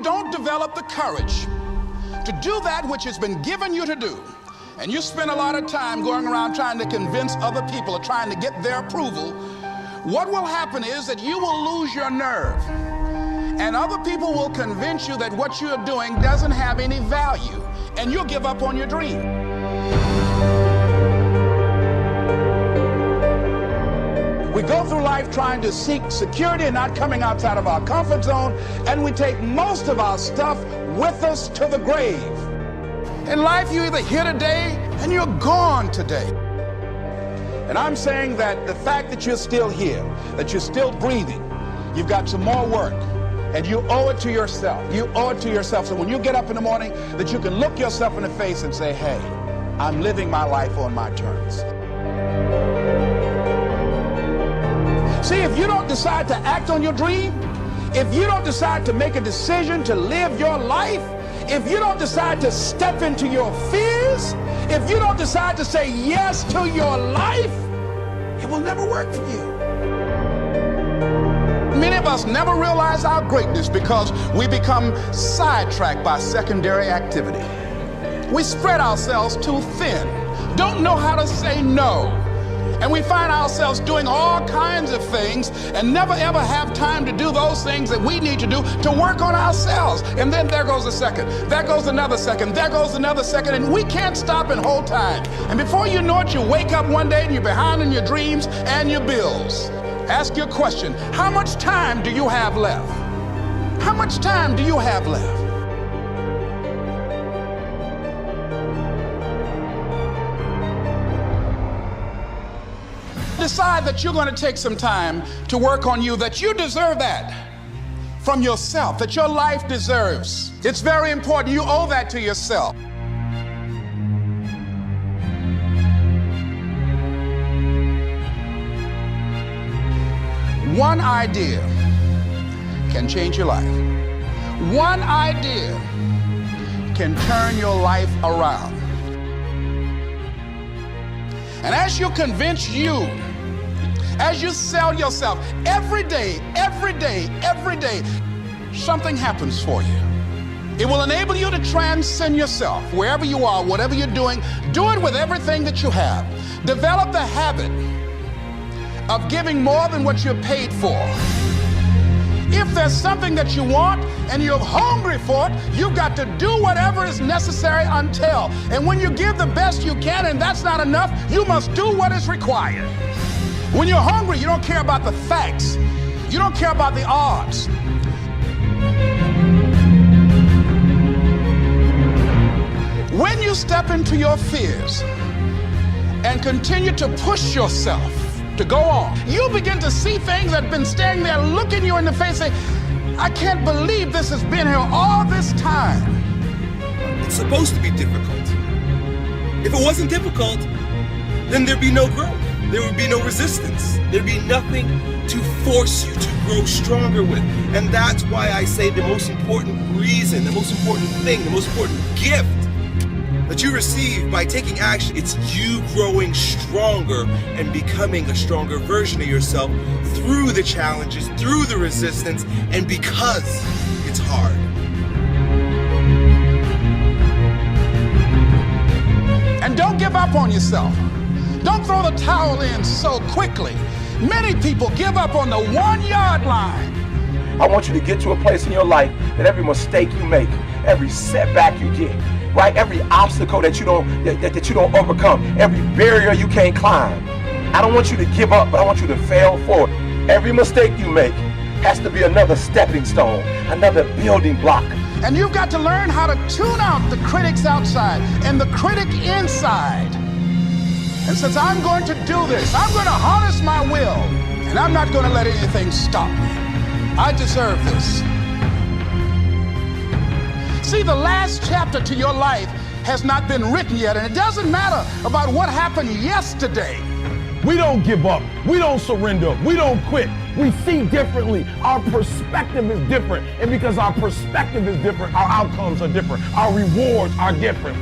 don't develop the courage to do that which has been given you to do, and you spend a lot of time going around trying to convince other people or trying to get their approval, what will happen is that you will lose your nerve, and other people will convince you that what you're doing doesn't have any value, and you'll give up on your dream. We go through life trying to seek security and not coming outside of our comfort zone, and we take most of our stuff with us to the grave. In life, you're either here today and you're gone today. And I'm saying that the fact that you're still here, that you're still breathing, you've got some more work, and you owe it to yourself. You owe it to yourself. So when you get up in the morning, that you can look yourself in the face and say, hey, I'm living my life on my terms. See, if you don't decide to act on your dream, if you don't decide to make a decision to live your life, if you don't decide to step into your fears, if you don't decide to say yes to your life, it will never work for you. Many of us never realize our greatness because we become sidetracked by secondary activity. We spread ourselves too thin, don't know how to say no. And we find ourselves doing all kinds of things and never ever have time to do those things that we need to do to work on ourselves. And then there goes a second, there goes another second, there goes another second, and we can't stop and hold time. And before you know it, you wake up one day and you're behind in your dreams and your bills. Ask your question, how much time do you have left? How much time do you have left? Decide that you're going to take some time to work on you, that you deserve that from yourself, that your life deserves. It's very important. You owe that to yourself. One idea can change your life. One idea can turn your life around. And as you convince you, as you sell yourself, every day, something happens for you. It will enable you to transcend yourself wherever you are, whatever you're doing. Do it with everything that you have. Develop the habit of giving more than what you're paid for. If there's something that you want and you're hungry for it, you've got to do whatever is necessary until. And when you give the best you can and that's not enough, you must do what is required. When you're hungry, you don't care about the facts. You don't care about the odds. When you step into your fears and continue to push yourself to go on, you begin to see things that have been standing there looking you in the face and say, I can't believe this has been here all this time. It's supposed to be difficult. If it wasn't difficult, then there'd be no growth. There would be no resistance. There'd be nothing to force you to grow stronger with. And that's why I say the most important reason, the most important thing, the most important gift that you receive by taking action, it's you growing stronger and becoming a stronger version of yourself through the challenges, through the resistance, and because it's hard. And don't give up on yourself. Don't throw the towel in so quickly. Many people give up on the 1-yard line. I want you to get to a place in your life that every mistake you make, every setback you get, right? Every obstacle that you don't overcome, every barrier you can't climb. I don't want you to give up, but I want you to fail forward. Every mistake you make has to be another stepping stone, another building block. And you've got to learn how to tune out the critics outside and the critic inside. And since I'm going to do this, I'm going to harness my will, and I'm not going to let anything stop me. I deserve this. See, the last chapter to your life has not been written yet, and it doesn't matter about what happened yesterday. We don't give up. We don't surrender. We don't quit. We see differently. Our perspective is different. And because our perspective is different, our outcomes are different. Our rewards are different.